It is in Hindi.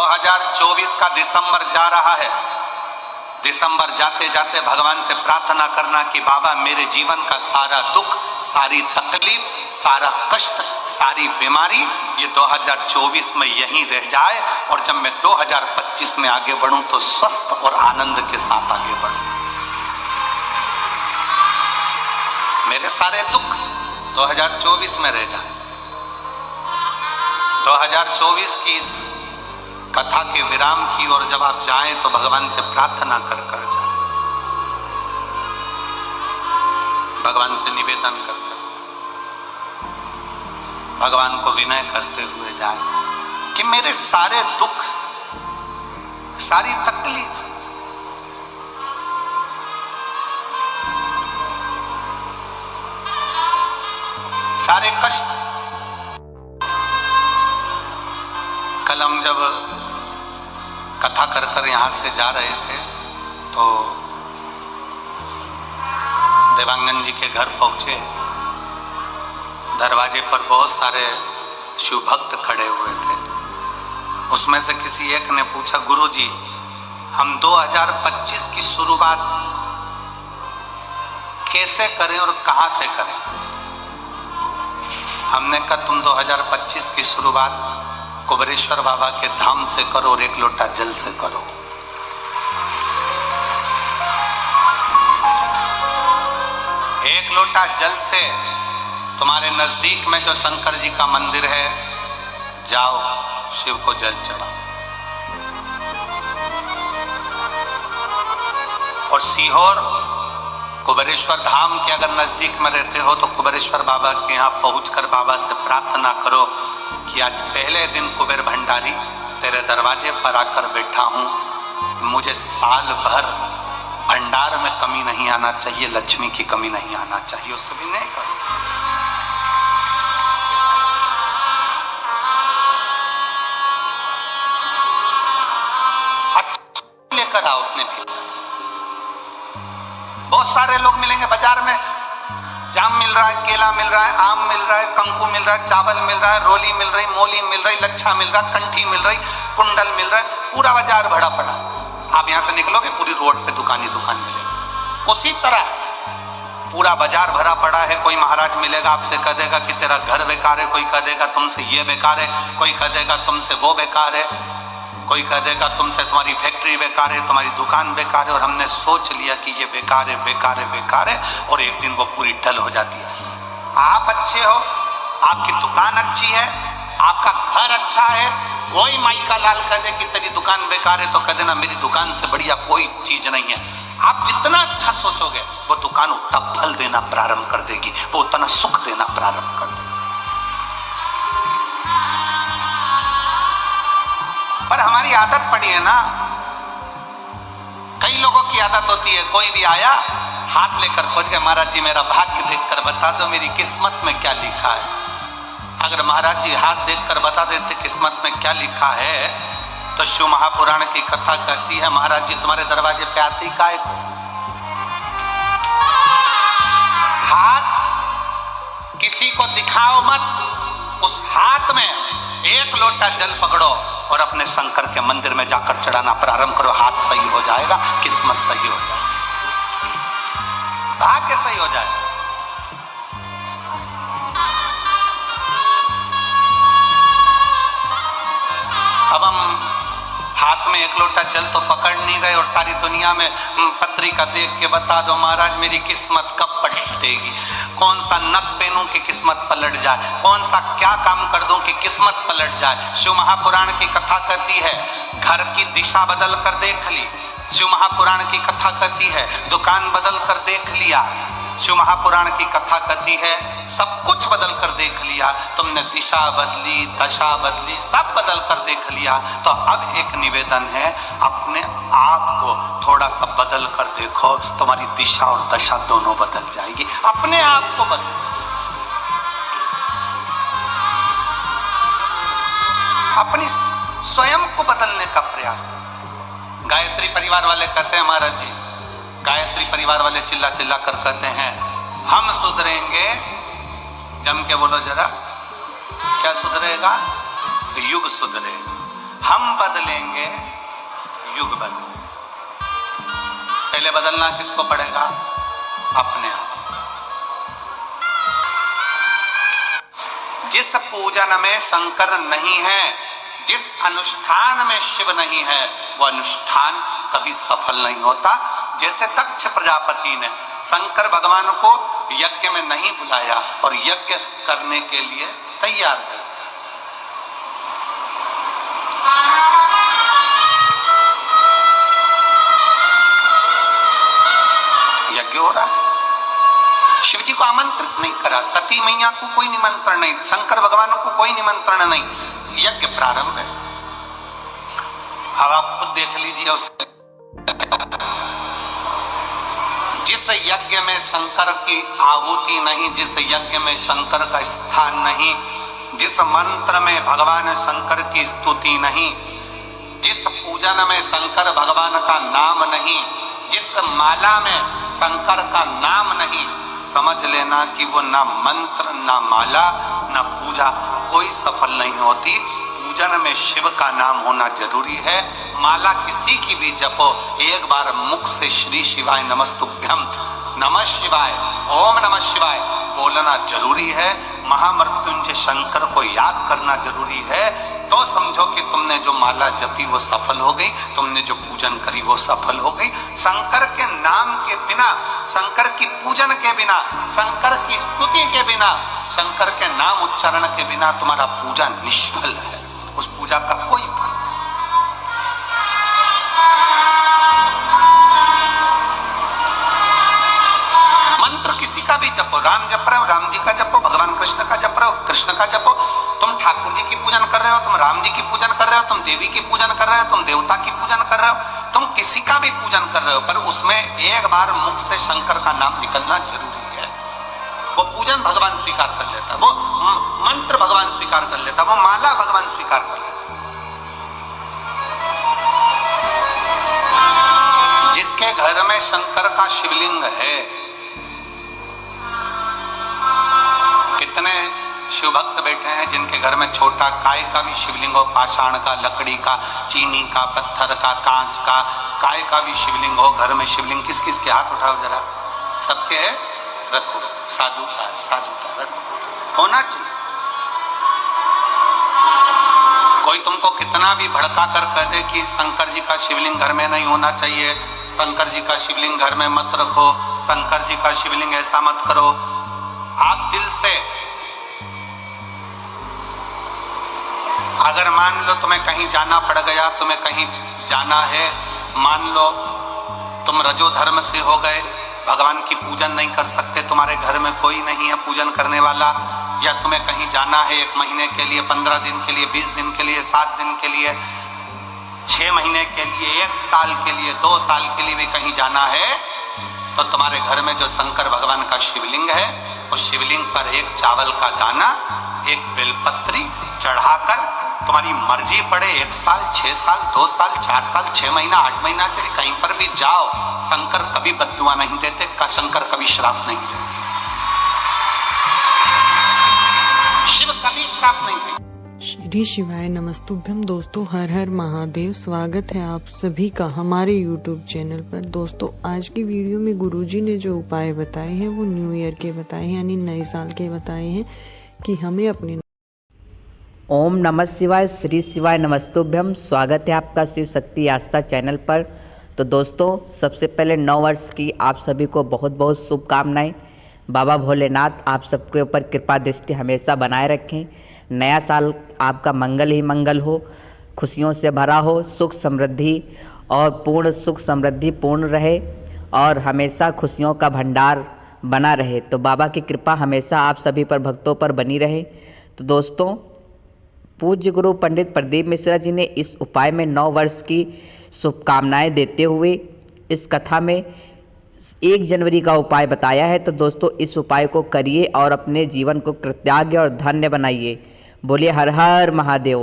2024 का दिसंबर जा रहा है। दिसंबर जाते जाते भगवान से प्रार्थना करना कि बाबा मेरे जीवन का सारा दुख, सारी तकलीफ, सारा कष्ट, सारी बीमारी ये 2024 में यहीं रह जाए और जब मैं 2025 में आगे बढ़ूं तो स्वस्थ और आनंद के साथ आगे बढ़ूं। मेरे सारे दुख 2024 में रह जाए। 2024 की इस कथा के विराम की ओर जब आप जाएं तो भगवान से प्रार्थना कर कर जाएं, भगवान से निवेदन कर कर जाएं, भगवान को विनय करते हुए जाएं कि मेरे सारे दुख, सारी तकलीफ, सारे कष्ट। कल हम जब कथा कर कर यहां से जा रहे थे तो देवांगन जी के घर पहुंचे। दरवाजे पर बहुत सारे शिव भक्त खड़े हुए थे। उसमें से किसी एक ने पूछा, गुरुजी हम 2025 की शुरुआत कैसे करें और कहां से करें? हमने कहा तुम 2025 की शुरुआत कुबेरेश्वर बाबा के धाम से करो और एक लोटा जल से करो। एक लोटा जल से तुम्हारे नजदीक में जो शंकर जी का मंदिर है, जाओ शिव को जल चढ़ाओ। और सीहोर कुबेरेश्वर धाम के अगर नजदीक में रहते हो तो कुबेरेश्वर बाबा के यहाँ पहुंचकर बाबा से प्रार्थना करो कि आज पहले दिन कुबेर भंडारी तेरे दरवाजे पर आकर बैठा हूं, मुझे साल भर भंडार में कमी नहीं आना चाहिए, लक्ष्मी की कमी नहीं आना चाहिए। उससे भी नहीं करो। अच्छा लेकर आओ अपने भी। बहुत सारे लोग मिलेंगे बाजार में, जाम मिल रहा है, केला मिल रहा है, आम मिल रहा है, कंकु मिल रहा है, चावल मिल रहा है, रोली मिल रही, मोली मिल रही, लच्छा मिल रहा, कंठी मिल रही, कुंडल मिल रहा है, पूरा बाजार भरा पड़ा। आप यहां से निकलोगे पूरी रोड पे दुकान ही दुकान मिलेगी। उसी तरह पूरा बाजार भरा पड़ा है। कोई महाराज मिलेगा, आपसे कह देगा कि तेरा घर बेकार है, कोई कह देगा तुमसे ये बेकार है, कोई कह देगा तुमसे वो बेकार है, कोई कह देगा तुमसे तुम्हारी फैक्ट्री बेकार है, तुम्हारी दुकान बेकार है। और हमने सोच लिया कि ये बेकार है, बेकार है, बेकार है, और एक दिन वो पूरी टल हो जाती है। आप अच्छे हो, आपकी दुकान अच्छी है, आपका घर अच्छा है, कोई माई का लाल कह दे कि तेरी दुकान बेकार है तो कह देना मेरी दुकान से बढ़िया कोई चीज नहीं है। आप जितना अच्छा सोचोगे वो दुकान उतना फल देना प्रारंभ कर देगी, वो उतना सुख देना प्रारंभ कर देगी। पर हमारी आदत पड़ी है ना, कई लोगों की आदत होती है, कोई भी आया हाथ लेकर खोज गया, महाराज जी मेरा भाग्य देखकर बता दो मेरी किस्मत में क्या लिखा है। अगर महाराज जी हाथ देखकर बता देते किस्मत में क्या लिखा है तो शिव महापुराण की कथा कहती है महाराज जी तुम्हारे दरवाजे पे आते ही काय को। हाथ किसी को दिखाओ मत, उस हाथ में एक लोटा जल पकड़ो और अपने शंकर के मंदिर में जाकर चढ़ाना प्रारंभ करो। हाथ सही हो जाएगा, किस्मत सही हो जाएगी, भाग्य सही हो जाएगा। अब हम हाथ में एक लोटा जल तो पकड़ नहीं गए और सारी दुनिया में पत्रिका देख के बता दो महाराज मेरी किस्मत कब पलटेगी, कौन सा नक पहनूं कि किस्मत पलट जाए, कौन सा क्या काम कर दूं कि किस्मत पलट जाए। शिव महापुराण की कथा कहती है घर की दिशा बदल कर देख ली। शिव महापुराण की कथा कहती है दुकान बदल कर देख लिया। शिव महापुराण की कथा कहती है सब कुछ बदल कर देख लिया, तुमने दिशा बदली, दशा बदली, सब बदल कर देख लिया। तो अब एक निवेदन है अपने आप को थोड़ा सा बदल कर देखो, तुम्हारी दिशा और दशा दोनों बदल जाएगी। अपने आप को बदल, अपनी स्वयं को बदलने का प्रयास करो। गायत्री परिवार वाले कहते हैं महाराज जी, गायत्री परिवार वाले चिल्ला चिल्ला कर कहते हैं हम सुधरेंगे, जम के बोलो जरा, क्या सुधरेगा? युग सुधरेगा। हम बदलेंगे, युग बदलेंगे। पहले बदलना किसको पड़ेगा? अपने आप। जिस पूजन में शंकर नहीं है, जिस अनुष्ठान में शिव नहीं है, वो अनुष्ठान कभी सफल नहीं होता। जैसे दक्ष प्रजापति ने शंकर भगवान को यज्ञ में नहीं बुलाया और यज्ञ करने के लिए तैयार कर दिया। यज्ञ हो रहा है, शिव जी को आमंत्रित नहीं करा, सती मैया को कोई निमंत्रण नहीं, शंकर भगवान को कोई निमंत्रण नहीं, यज्ञ प्रारंभ है। अब आप खुद देख लीजिए उससे जिस यज्ञ में शंकर की आहुति नहीं, जिस यज्ञ में शंकर का स्थान नहीं, जिस मंत्र में भगवान शंकर की स्तुति नहीं, जिस पूजन में शंकर भगवान का नाम नहीं, जिस माला में शंकर का नाम नहीं, समझ लेना कि वो ना मंत्र, ना माला, ना पूजा कोई सफल नहीं होती। पूजन में शिव का नाम होना जरूरी है। माला किसी की भी जपो, एक बार मुख से श्री शिवाय नमस्तुभ्यम, नमः शिवाय, ओम नमः शिवाय बोलना जरूरी है। महामृत्युंजय शंकर को याद करना जरूरी है। तो समझो कि तुमने जो माला जपी वो सफल हो गई, तुमने जो पूजन करी वो सफल हो गई। शंकर के नाम के बिना, शंकर की पूजन के बिना, शंकर की स्तुति के बिना, शंकर के नाम उच्चारण के बिना तुम्हारा पूजा निष्फल है। उस पूजा का कोई फल नहीं। मंत्र किसी का भी जपो, राम जप रहे हो राम जी का जपो, भगवान कृष्ण का जप रहे हो कृष्ण का जपो। तुम ठाकुर जी की पूजन कर रहे हो, तुम राम जी की पूजन कर रहे हो, तुम देवी की पूजन कर रहे हो, तुम देवता की पूजन कर रहे हो, तुम किसी का भी पूजन कर रहे हो, पर उसमें एक बार मुख से शंकर का नाम निकलना जरूरी है। वो पूजन भगवान स्वीकार कर लेता, वो मंत्र भगवान स्वीकार कर लेता, वो माला भगवान स्वीकार कर लेता। जिसके घर में शंकर का शिवलिंग है, कितने शिव भक्त बैठे हैं जिनके घर में छोटा काय का भी शिवलिंग हो, पाषाण का, लकड़ी का, चीनी का, पत्थर का, कांच का, काय का भी शिवलिंग हो। घर में शिवलिंग किस किस के? हाथ उठाओ जरा, सबके है, रखो। साधु का रखो, होना चाहिए। कोई तुमको कितना भी भड़का कर कह दे कि शंकर जी का शिवलिंग घर में नहीं होना चाहिए, शंकर जी का शिवलिंग घर में मत रखो, शंकर जी का शिवलिंग ऐसा मत करो, आप दिल से अगर मान लो तुम्हें कहीं जाना पड़ गया, तुम्हें कहीं जाना है, मान लो तुम रजो धर्म से हो गए, भगवान की पूजन नहीं कर सकते, तुम्हारे घर में कोई नहीं है पूजन करने वाला, या तुम्हें कहीं जाना है 1 महीने के लिए, 15 दिन के लिए, 20 दिन के लिए, 7 दिन के लिए, 6 महीने के लिए, 1 साल के लिए, 2 साल के लिए भी कहीं जाना है, तो तुम्हारे घर में जो शंकर भगवान का शिवलिंग है, उस शिवलिंग पर एक चावल का दाना, एक बेलपत्री चढ़ाकर तुम्हारी मर्जी पड़े 1 साल, 6 साल, 2 साल, 4 साल, 6 महीना, 8 महीना के लिए कहीं पर भी जाओ, शंकर कभी बद्दुआ नहीं देते, शंकर कभी श्राप नहीं देते, शिव कभी श्राप नहीं देते। श्री शिवाय नमस्तुभ्यम। दोस्तों, हर हर महादेव। स्वागत है आप सभी का हमारे यूट्यूब चैनल पर। दोस्तों, आज की वीडियो में गुरुजी ने जो उपाय बताए हैं वो न्यू ईयर के बताए हैं, यानी नए साल के बताए हैं कि हमें अपने ओम नमः शिवाय, श्री शिवाय नमस्तुभ्यम। स्वागत है आपका शिव शक्ति आस्था चैनल पर। तो दोस्तों, सबसे पहले 9 वर्ष की आप सभी को बहुत बहुत शुभकामनाएं। बाबा भोलेनाथ आप सबके ऊपर कृपा दृष्टि हमेशा बनाए रखें। नया साल आपका मंगल ही मंगल हो, खुशियों से भरा हो, सुख समृद्धि और पूर्ण सुख समृद्धि पूर्ण रहे और हमेशा खुशियों का भंडार बना रहे। तो बाबा की कृपा हमेशा आप सभी पर, भक्तों पर बनी रहे। तो दोस्तों, पूज्य गुरु पंडित प्रदीप मिश्रा जी ने इस उपाय में 9 वर्ष की शुभकामनाएं देते हुए इस कथा में 1 जनवरी का उपाय बताया है। तो दोस्तों, इस उपाय को करिए और अपने जीवन को कृतज्ञ और धन्य बनाइए। बोलिए हर हर महादेव।